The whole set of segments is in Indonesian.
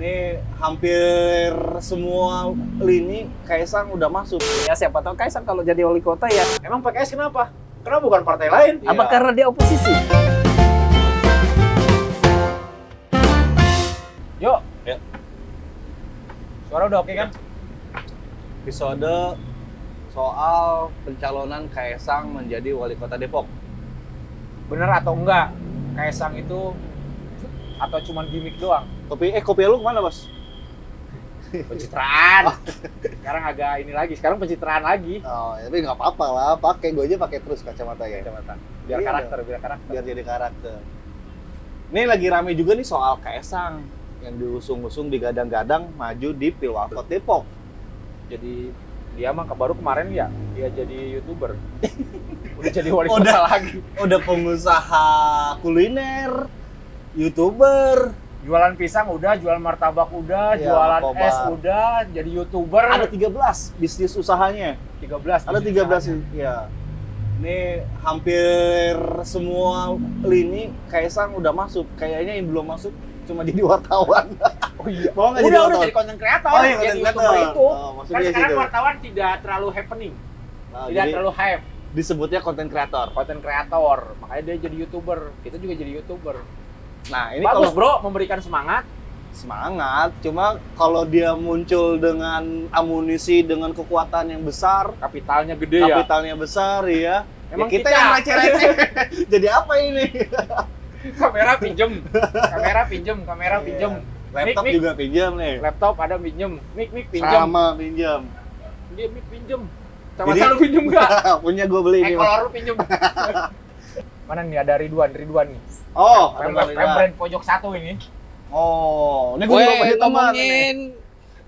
Ini hampir semua lini Kaisang udah masuk. Ya siapa tahu Kaisang kalau jadi wali kota ya. Emang PKS kenapa? Karena bukan partai lain. Apa karena dia oposisi? Yuk. Ya. Suara udah oke kan? Episode soal pencalonan Kaisang menjadi wali kota Depok. Bener atau enggak? Kaisang itu atau cuman gimmick doang? Kopi lu kemana, Bos? Pencitraan. Sekarang agak ini lagi. Sekarang pencitraan lagi. Oh, tapi nggak apa-apa lah. Gue aja pakai terus kacamata ya. Kacamata. Biar Iya, karakter. Biar jadi karakter. Ini lagi rame juga nih soal Kaisang yang diusung-usung digadang-gadang maju di Pilwakot Depok. Jadi dia mah baru kemarin ya dia jadi YouTuber. Udah jadi wali kota Udah. lagi. Udah pengusaha kuliner, YouTuber, Jualan pisang udah, jualan martabak udah, Iya, jualan Kobar. es udah, jadi YouTuber. ada 13 bisnis usahanya. 13. Ada 13 ya. Ini hampir semua lini Kaisang udah masuk. Kayaknya yang belum masuk cuma jadi wartawan. Oh iya. Mau nggak jadi Udah wartawan? jadi konten kreator. Oh iya, jadi konten YouTuber kreator. itu. Oh, maksudnya Kan sekarang gitu. wartawan tidak terlalu happening. Nah, Tidak jadi terlalu hype. disebutnya konten kreator. Konten kreator. Makanya dia jadi YouTuber. Kita juga jadi YouTuber. Nah, ini Bagus, kalau Bro, memberikan semangat. semangat, cuma kalau dia muncul dengan amunisi dengan kekuatan yang besar, Kapitalnya gede ya. kapitalnya besar ya. Emang Ya kita kita- yang receh-receh. Jadi apa ini? Kamera pinjem. Kamera Iya. pinjem. Laptop Mik. juga pinjam nih. Laptop ada pinjem. Mic pinjem. Sama pinjam. Dia mic pinjem. Sama Jadi- lu pinjem enggak? Punya gue beli ini. Kolor lu pinjem. Mana nih ada Ridwan nih. Oh, ada Pembrand Marina. Pembrand pojok satu ini. Oh, ini gue juga punya teman ini.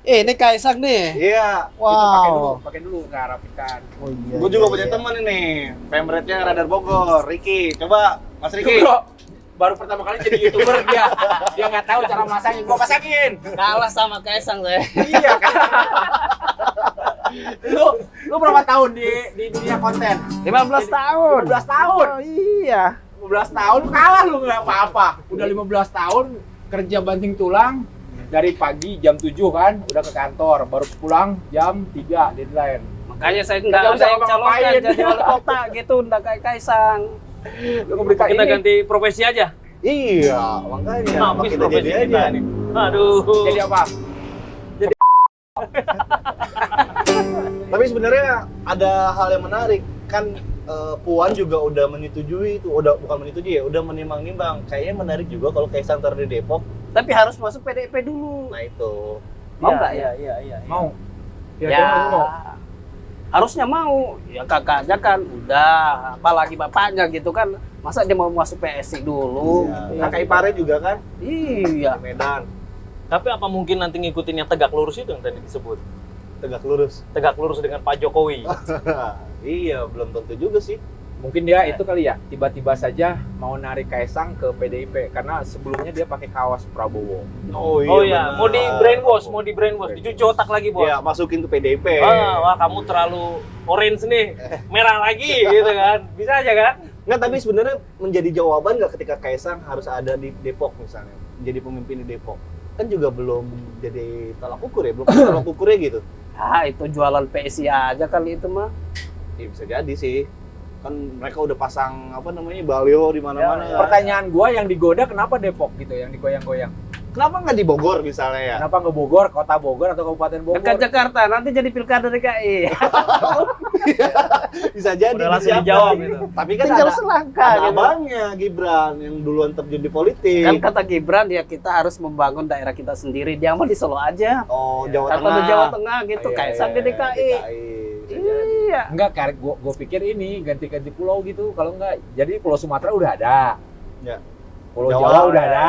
Ini Kaisang nih. Iya. Wow. Pakai dulu nggak rapikan. Oh iya. Gue juga punya teman ini. Pemretnya Radar Bogor, Ricky. Coba, Mas Itu Ricky. bro, baru pertama kali jadi YouTuber dia. Dia nggak tahu cara masangin. Gua pasangin. Kalah sama Kaisang saya. Iya kan. Lu berapa tahun di dunia konten? 15 tahun. 15 tahun. Oh, iya. 15 tahun kalah lu nggak apa-apa. Udah 15 tahun kerja banting tulang dari pagi jam 7 kan udah ke kantor, baru pulang jam 3 deadline. Makanya saya Nggak enggak usah saya ngapa-ngapain. calonkan jadi wali kota gitu, enggak kayak Kaisang. Lu ngeberikan Kita ini. ganti profesi aja. Iya, makanya. Habis Apa kita profesi jadi kita aja. nih. Aduh. Jadi apa? Tapi sebenarnya ada hal yang menarik kan. Puan juga udah menyetujui itu, bukan menyetujui ya, udah menimbang-nimbang. Kayaknya menarik juga kalau Kaisang taruh di Depok. Tapi harus masuk PDIP dulu. Nah itu. Mau nggak ya? Iya. Mau. Ya, dia mau. harusnya mau. Ya kakaknya kan udah, apalagi bapaknya gitu kan. Masa dia mau masuk PSI dulu? Ya. Kakak ipare juga kan Iya. di Medan, Tapi apa mungkin nanti ngikutin yang tegak lurus itu yang tadi disebut? tegak lurus. Tegak lurus dengan Pak Jokowi. Iya, belum tentu juga sih. Mungkin dia itu kali ya, tiba-tiba saja mau narik Kaisang ke PDIP karena sebelumnya dia pakai kaos Prabowo. Oh iya, mau di brainwash, dicuci otak lagi, Bos. Iya, masukin ke PDIP. Wah, kamu terlalu orange nih, merah lagi gitu kan. Bisa aja kan? Nggak, tapi sebenarnya menjadi jawaban nggak ketika Kaisang harus ada di Depok misalnya, jadi pemimpin di Depok? Kan juga belum jadi tolak ukur ya, belum ada tolak ukurnya gitu. Ah, itu jualan PSI aja kali itu mah. Ya bisa jadi sih. Kan mereka udah pasang apa namanya baliho di mana-mana. Ya, pertanyaan gua yang digoda kenapa Depok gitu, yang digoyang-goyang? Kenapa nggak di Bogor misalnya ya? Kenapa nggak Bogor, kota Bogor atau Kabupaten Bogor? Dekat Jakarta, nanti jadi pilkada DKI. Bisa jadi. Udah langsung disiapkan. dijawab gitu. Tapi kan Tinggal ada selangkah gitu. abangnya Gibran yang duluan terjun di politik. Kan kata Gibran ya kita harus membangun daerah kita sendiri. Dia mah di Solo aja. Oh, Jawa Kata Tengah. di Jawa Tengah gitu, Iya, kayak sampai iya, DKI. Bisa jadi. Iya. Enggak, karek gua pikir ini ganti-ganti pulau gitu. Kalau enggak, jadi Pulau Sumatera udah ada. Ya. Pulau Jawa Jawa udah ada.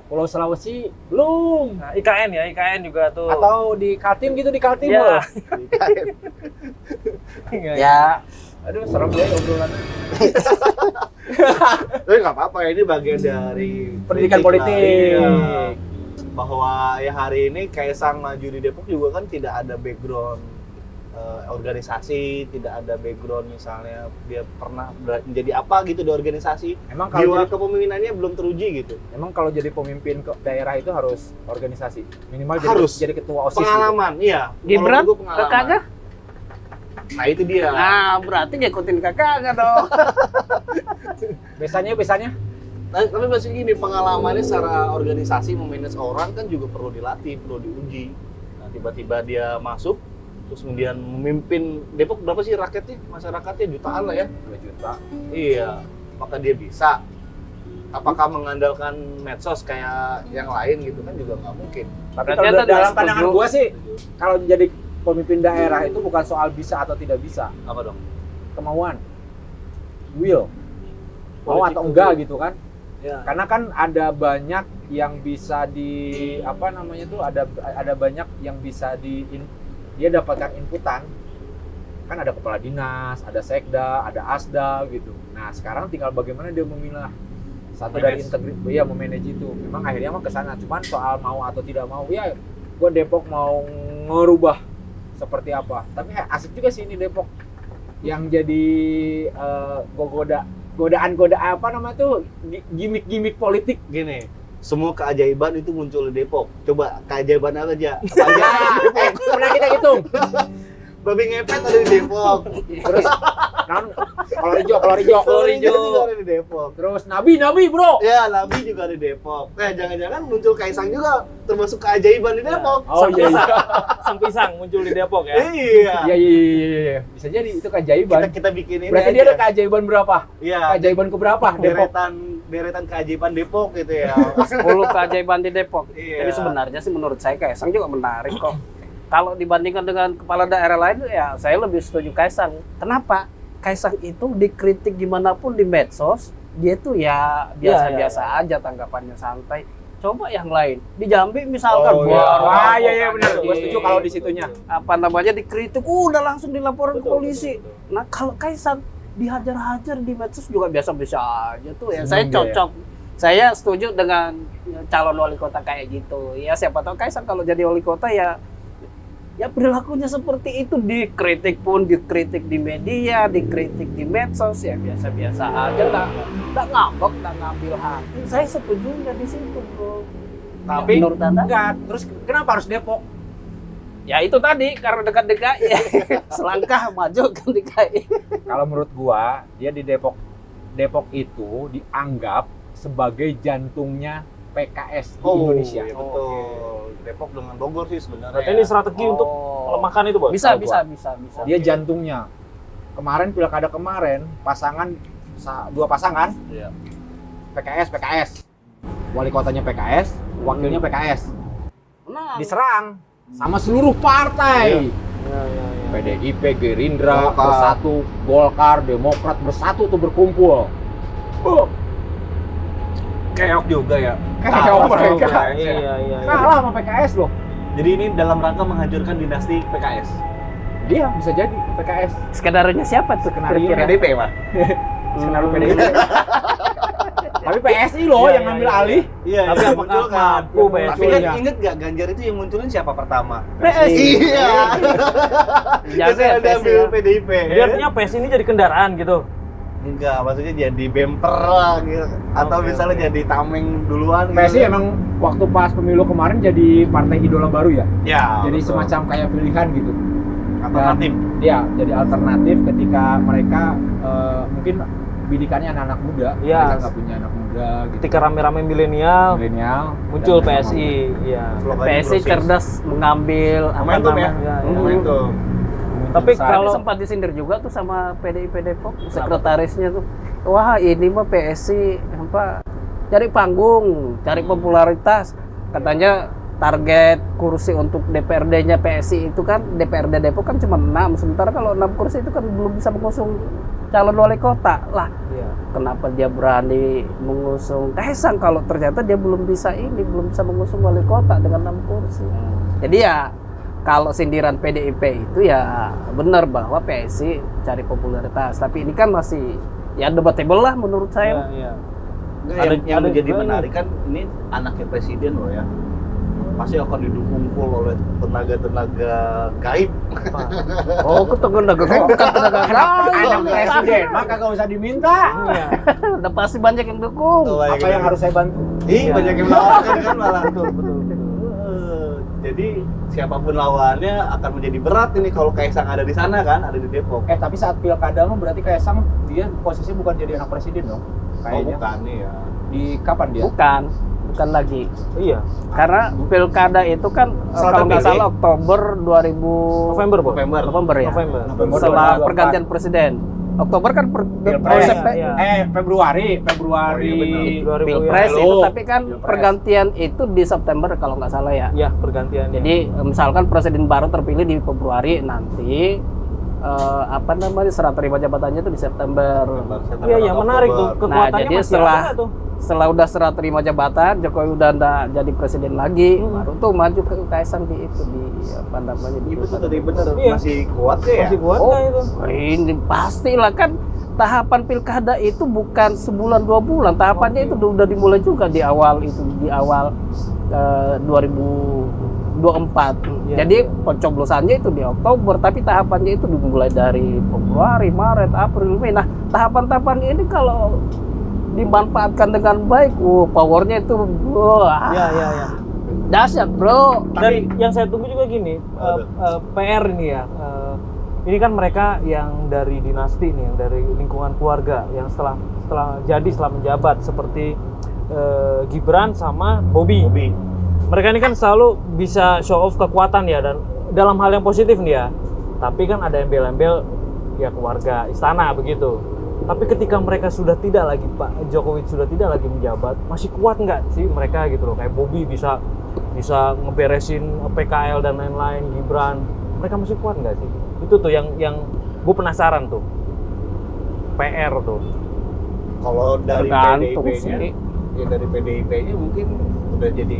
Pulau Sulawesi belum. Nah, IKN juga tuh. Atau di Kaltim gitu, di Kaltim. Ya. boleh. Ya, Aduh, serem ya obrolan. Tapi nggak apa-apa, ini bagian dari Pendidikan lah. politik. Iya. Bahwa ya hari ini Kaisang maju di Depok juga kan tidak ada background organisasi, tidak ada background misalnya dia pernah menjadi apa gitu di organisasi, Emang kalau jiwa jadi, kepemimpinannya belum teruji gitu. emang kalau jadi pemimpin ke daerah itu harus organisasi minimal Harus. jadi ketua OSIS gitu. Pengalaman, iya. Gibran, Kalau gua kakaknya? Nah itu dia. Nah, berarti ngikutin kakaknya dong. Biasanya Tapi masih gini, pengalamannya secara organisasi memanage orang kan juga perlu dilatih, perlu diuji. Nah, tiba-tiba dia masuk, terus kemudian memimpin Depok berapa sih rakyatnya? Masyarakatnya jutaan lah ya. 2 juta. Iya, maka dia bisa. Apakah mengandalkan medsos kayak yang lain gitu kan juga nggak mungkin. Tapi Berarti kalau Anda dalam tidak pandangan setuju? gua sih kalau jadi pemimpin daerah itu bukan soal bisa atau tidak bisa, Apa dong? kemauan, will, mau Politik atau will. enggak gitu kan? Ya. Karena kan ada banyak yang bisa di apa namanya tuh ada banyak yang bisa dia dapatkan inputan. Kan ada kepala dinas, ada sekda, ada asda gitu. Nah, sekarang tinggal bagaimana dia memilah satu dari integritas, ya memanage itu. Memang akhirnya mah ke sana, cuman soal mau atau tidak mau ya gua Depok mau ngerubah seperti apa. Tapi asik juga sih ini Depok yang jadi godaan apa namanya tuh gimmick politik. Gini, semua keajaiban itu muncul di Depok. Coba keajaiban apa aja? Apa aja? Pernah kita hitung. Babi ngepet ada di Depok. Terus non kolor hijau. juga ada di Depok. Terus nabi bro. Ya, Nabi juga ada di Depok. Jangan-jangan muncul Kaisang juga termasuk keajaiban di Depok. Oh iya. Sang pisang muncul di Depok ya. Iya. Iya. Bisa jadi itu keajaiban. Kita bikin ini Berarti dia ada keajaiban berapa? Iya. Keajaiban keberapa? Depok. Deretan keajaiban Depok gitu ya. 10 keajaiban di Depok. Iya. Jadi sebenarnya sih menurut saya Kaisang juga menarik kok. Kalau dibandingkan dengan kepala daerah lain ya saya lebih setuju Kaisang. Kenapa? Kaisang itu dikritik gimana pun di medsos, dia tuh ya biasa-biasa aja, tanggapannya santai. Coba yang lain. Di Jambi misalkan Oh, iya. Wah, iya benar. Gua setuju kalau di situnya. apa namanya dikritik, udah langsung dilaporin ke Betul, polisi. betul, betul. Nah, kalau Kaisang dihajar-hajar di medsos juga biasa-biasa aja tuh ya. Hmm, Saya iya. cocok. Saya setuju dengan calon wali kota kayak gitu. Ya siapa tahu Kaisang kalau jadi wali kota ya perilakunya seperti itu, dikritik di media, dikritik di medsos ya biasa-biasa aja, nggak ngambek, nggak ngambil hati. Saya setujunya di situ, bro. Tapi Menurut Anda? Enggak. Terus kenapa harus Depok? Ya itu tadi karena dekat DKI, selangkah maju ke DKI. Kalau menurut gua, dia di Depok itu dianggap sebagai jantungnya PKS di Indonesia. Iya, betul. Depok dengan Bogor sih sebenarnya. Berarti ini strategi untuk melemahkan itu, Bos. Bisa. Dia jantungnya. Kemarin pilkada kemarin dua pasangan Iya. PKS. Wali kotanya PKS, wakilnya PKS. Menang. Diserang sama seluruh partai. PDIP, Gerindra, Golkar. Bersatu, Golkar, Demokrat bersatu tuh berkumpul. Keok juga ya. Keok mereka. Iya. Kalah sama PKS loh. Jadi ini dalam rangka menghancurkan dinasti PKS. Dia bisa jadi PKS. Skenarionya siapa tuh? Skenario kira-kira? PDIP, Pak. Skenario PDIP. Tapi PSI loh yang ngambil alih. Iya, Tapi iya, apakah betul kan. mampu PSI? Tapi kan Iya. inget gak Ganjar itu yang munculin siapa pertama? PSI. Iya. Jaga ya, Dia ambil PSI. PDIP. Jadi artinya PSI ini jadi kendaraan gitu. Enggak, maksudnya jadi bumper lah gitu. Atau Oke, misalnya oke. jadi tameng duluan PSI emang waktu pas pemilu kemarin jadi partai idola baru ya. ya, Jadi betul. semacam kayak pilihan gitu. alternatif. Ya, jadi alternatif ketika mereka mungkin bidikannya anak-anak muda, Iya. mereka nggak punya anak muda gitu. Ketika rame-rame milenial Milenial muncul dan mereka PSI. Iya. Slogannya PSI Brosis. cerdas mengambil Momentum ya. Iya, iya. Momentum. Tapi Saat- Tapi kalau sempat disindir juga tuh sama PDIP Depok, sekretarisnya tuh. Wah, ini mah PSI cari panggung, cari popularitas. Katanya target kursi untuk DPRD-nya PSI itu kan DPRD Depok kan cuma 6, sementara kalau 6 kursi itu kan belum bisa mengusung calon wali kota. Lah, iya. kenapa dia berani mengusung Kaisang kalau ternyata dia belum bisa mengusung wali kota dengan 6 kursi. Jadi ya kalau sindiran PDIP itu ya benar bahwa PSI cari popularitas, tapi ini kan masih ya debatable lah menurut saya. Iya. Nggak, yang Ada menjadi juga menarik kan ini anaknya presiden loh ya. pasti akan didukung full oleh tenaga-tenaga gaib. Oh, ke tenaga gaib bukan tenaga Anak gaib. presiden, maka gak usah diminta. Iya. Udah pasti banyak yang dukung. Apa yang harus saya bantu? Ih, banyak yang melawan kan malah. Betul. Jadi siapapun lawannya akan menjadi berat ini kalau Kaisang ada di sana kan, ada di Depok. Tapi saat pilkada mah berarti Kaisang dia posisinya bukan jadi anak presiden dong? Oh, Kayaknya. bukan nih ya. Di kapan dia? Bukan lagi. Iya. Karena pilkada itu kan kalau nggak PD. salah Oktober 2000 November, Bu. November ya. November. Setelah 2024. pergantian presiden. Oktober kan Pilpres. Iya. Februari. Oh, iya benar. Pilpres Halo. itu, tapi kan Pilpres. pergantian itu di September kalau nggak salah ya. Iya, pergantian. Jadi misalkan presiden baru terpilih di Februari, nanti serah terima jabatannya itu di September. Iya, menarik tuh. Oktober. Kekuatannya jadi masih setelah- ada tuh. Setelah udah serah terima jabatan, Jokowi udah nggak jadi presiden lagi, baru tuh maju ke Kaisang di itu di Itu tuh tadi bener Iya. masih kuat ya. Masih kuat Oh. nggak itu? Ini pastilah kan tahapan pilkada itu bukan sebulan 2 bulan, tahapannya itu udah dimulai juga di awal 2024. Iya. Jadi pencoblosannya itu di Oktober, tapi tahapannya itu dimulai dari Februari, Maret, April, Mei. Nah, tahapan-tahapan ini kalau dimanfaatkan dengan baik, powernya itu wah, Iya. dahsyat, bro. Dan yang saya tunggu juga gini, PR ini ya. Ini kan mereka yang dari dinasti nih, yang dari lingkungan keluarga, yang setelah menjabat seperti Gibran sama Bobi. Mereka ini kan selalu bisa show off kekuatan ya, dan dalam hal yang positif nih ya. Tapi kan ada embel-embel ya keluarga istana begitu. Tapi ketika mereka sudah tidak lagi, Pak Jokowi sudah tidak lagi menjabat, masih kuat nggak sih mereka gitu loh? Kayak Bobi bisa ngeberesin PKL dan lain-lain, Gibran, mereka masih kuat nggak sih? Itu tuh yang gue penasaran tuh, PR tuh. Kalau dari Tergantung PDIP-nya, sih. ya dari PDIP-nya mungkin udah jadi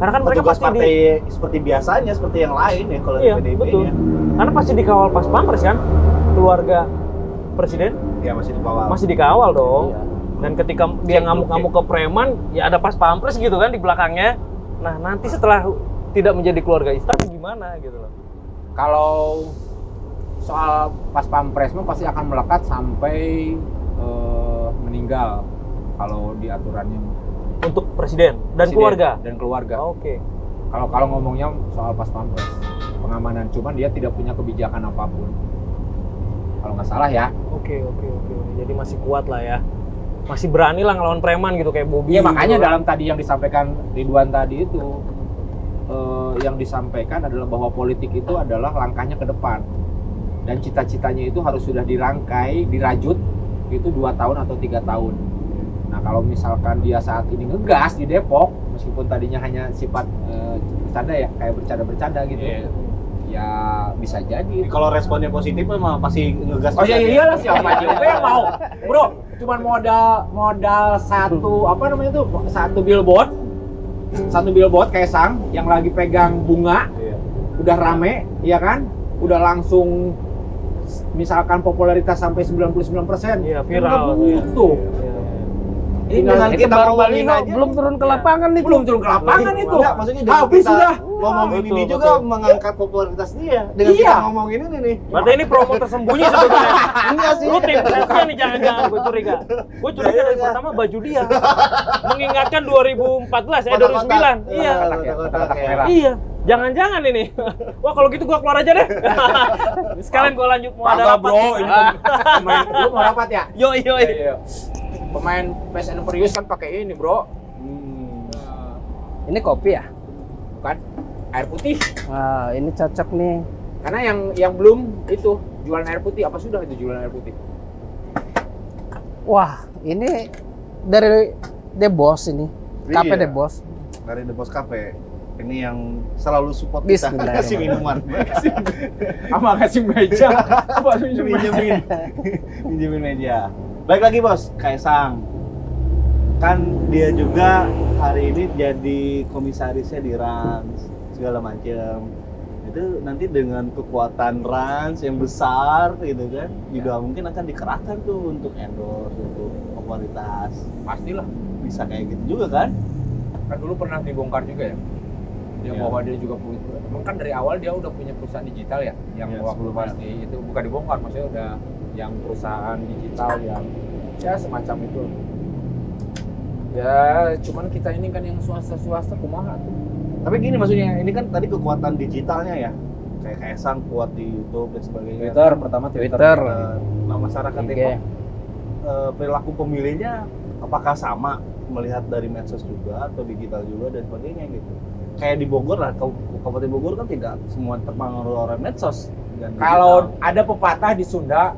Karena kan mereka petugas pasti partai seperti biasanya, seperti yang lain ya kalau Iya, di PDIP-nya. betul. Karena pasti dikawal pas pampres kan, keluarga presiden Ya masih di bawah. masih dikawal dong. Iya. Dan ketika dia ngamuk-ngamuk ke preman, ya ada pas pampres gitu kan di belakangnya. Nah, nanti setelah tidak menjadi keluarga istana gimana gitu loh. Kalau soal pas pampres mah pasti akan melekat sampai meninggal kalau di aturannya Untuk presiden dan presiden keluarga. dan keluarga. Oke. Kalau ngomongnya soal pas pampres pengamanan, cuman dia tidak punya kebijakan apapun. Kalau nggak salah ya. Oke. Jadi masih kuat lah ya. Masih berani lah ngelawan preman gitu kayak Bobi. Iya, makanya gitu kan. dalam tadi yang disampaikan Ridwan tadi itu yang disampaikan adalah bahwa politik itu adalah langkahnya ke depan. Dan cita-citanya itu harus sudah dirangkai, dirajut itu 2 tahun atau 3 tahun. Nah, kalau misalkan dia saat ini ngegas di Depok, meskipun tadinya hanya sifat bercanda ya, kayak bercanda-bercanda gitu. Iya. Ya bisa jadi. Kalau responnya positif memang pasti ngegas. Oh iya juga. iyalah, siapa juga yang mau. Bro, cuman modal satu apa namanya tuh? Satu billboard Kaisang yang lagi pegang bunga, Iya. udah rame, ya kan? Udah langsung misalkan popularitas sampai 99%. Iya, viral. Tuh. Ini Tinggal dengan Itu kita baru ngomongin baliho, aja. belum turun ke lapangan nih. Belum turun ke lapangan itu. Enggak, maksudnya dengan Habis kita sudah. ngomongin Betul, ini juga betul. mengangkat popularitas dia. Dengan Iya. kita ngomongin ini nih. Berarti ini promo tersembunyi sebetulnya. Enggak sih. Lu tim sesnya nih jangan-jangan gue curiga. Gue curiga dari pertama baju dia. Mengingatkan 2014 2009. Iya. Kotak-kotak merah. Iya. Jangan-jangan ini. Wah, kalau gitu gua keluar aja deh. Sekalian gua lanjut mau ada Kagak, rapat. bro, ini pemain lu mau rapat ya? Yoi. Iya. Pemain Fast and Furious kan pakai ini, bro. Ini kopi ya? Bukan air putih. Wah, ini cocok nih. Karena yang belum itu jualan air putih, apa sudah itu jualan air putih? Wah, ini dari The Boss ini. Cafe Iya. The Boss. Dari The Boss Cafe. Ini yang selalu support kita Bismillahirrahmanirrahim. kasih minuman. Apa kasih meja? Apa Minjemin meja. Baik lagi bos, Kaisang. Kan dia juga hari ini jadi komisarisnya di Rans segala macam. Itu nanti dengan kekuatan Rans yang besar gitu kan, juga mungkin akan dikerahkan tuh untuk endorse, untuk popularitas. Pastilah. Bisa kayak gitu juga kan? kan dulu pernah dibongkar juga ya. Dia Iya. bahwa dia juga punya. Emang kan dari awal dia udah punya perusahaan digital ya, yang Iya, waktu sebelumnya. pasti itu bukan dibongkar, maksudnya udah yang perusahaan digital yang ya semacam itu. Ya, cuman kita ini kan yang swasta kumaha tuh. Tapi gini maksudnya, ini kan tadi kekuatan digitalnya ya. Kayak Kaisang kuat di YouTube dan sebagainya. Pertama Twitter. Nah, masyarakat IG. Depok perilaku pemilihnya apakah sama melihat dari medsos juga atau digital juga dan sebagainya gitu. Kayak di Bogor lah, Kabupaten Bogor kan tidak semua terpengaruh oleh medsos dan Kalau digital. ada pepatah di Sunda,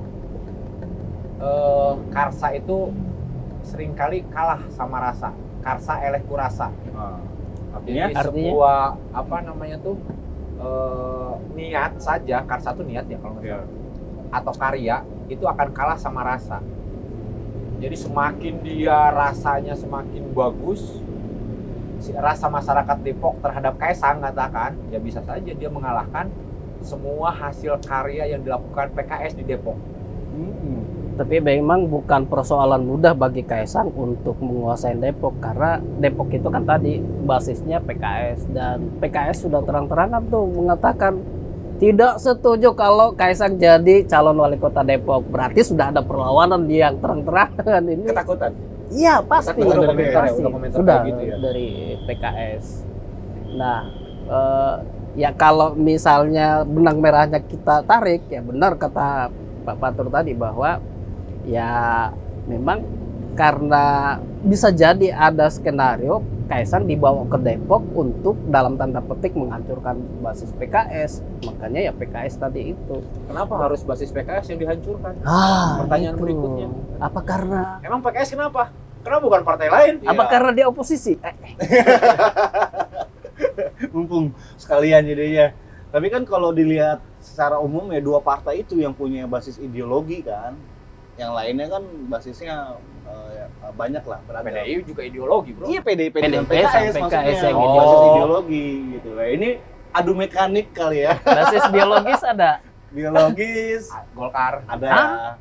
karsa itu seringkali kalah sama rasa. Karsa eleh kurasa. Nah, artinya Jadi sebuah apa namanya tuh niat saja, karsa itu niat ya kalau nggak ya, salah, atau karya itu akan kalah sama rasa. Jadi semakin dia rasanya semakin bagus, rasa masyarakat Depok terhadap Kaisang katakan, ya bisa saja dia mengalahkan semua hasil karya yang dilakukan PKS di Depok. Tapi memang bukan persoalan mudah bagi Kaisang untuk menguasai Depok karena Depok itu kan tadi basisnya PKS dan PKS sudah terang-terangan tuh mengatakan tidak setuju kalau Kaisang jadi calon wali kota Depok. Berarti sudah ada perlawanan yang terang-terangan ini. Ketakutan. Iya pasti. Udah komentar ya, Pasti. udah komentar Sudah kayak gitu ya. dari PKS. Nah, ya kalau misalnya benang merahnya kita tarik, ya benar kata Pak Patur tadi bahwa ya memang karena bisa jadi ada skenario Kaisang dibawa ke Depok untuk dalam tanda petik menghancurkan basis PKS. Makanya ya PKS tadi itu. Kenapa harus basis PKS yang dihancurkan? itu. Pertanyaan berikutnya. Apa karena Emang PKS kenapa? Kenapa bukan partai lain? apa Iya. karena dia oposisi? mumpung sekalian jadinya. Tapi kan kalau dilihat secara umum ya dua partai itu yang punya basis ideologi kan. Yang lainnya kan basisnya ya, banyak lah beragam. PDI juga ideologi, bro. Iya PDIP dengan PDIP PKS sama maksudnya. PKS yang Basis ideologi. ideologi gitu. Nah, ini adu mekanik kali ya. Basis biologis ada. Biologis Golkar, ada. Hah?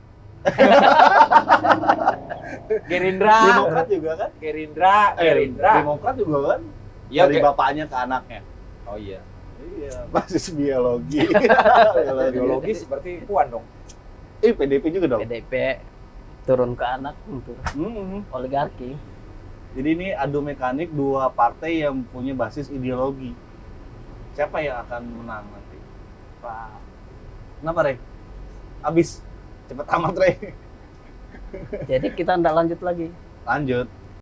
Gerindra, Demokrat juga kan? Gerindra. Demokrat juga kan? Iya, Dari Ge- bapaknya ke anaknya. Oh iya. Iya, basis biologi. Biologis berarti Puan dong. PDIP juga dong. PDP turun ke anak untuk Hmm. oligarki. Jadi ini adu mekanik dua partai yang punya basis ideologi. Siapa yang akan menang nanti? Pak. Kenapa, Rey? Abis. Cepet amat, Rey. Jadi kita tidak lanjut lagi. Lanjut.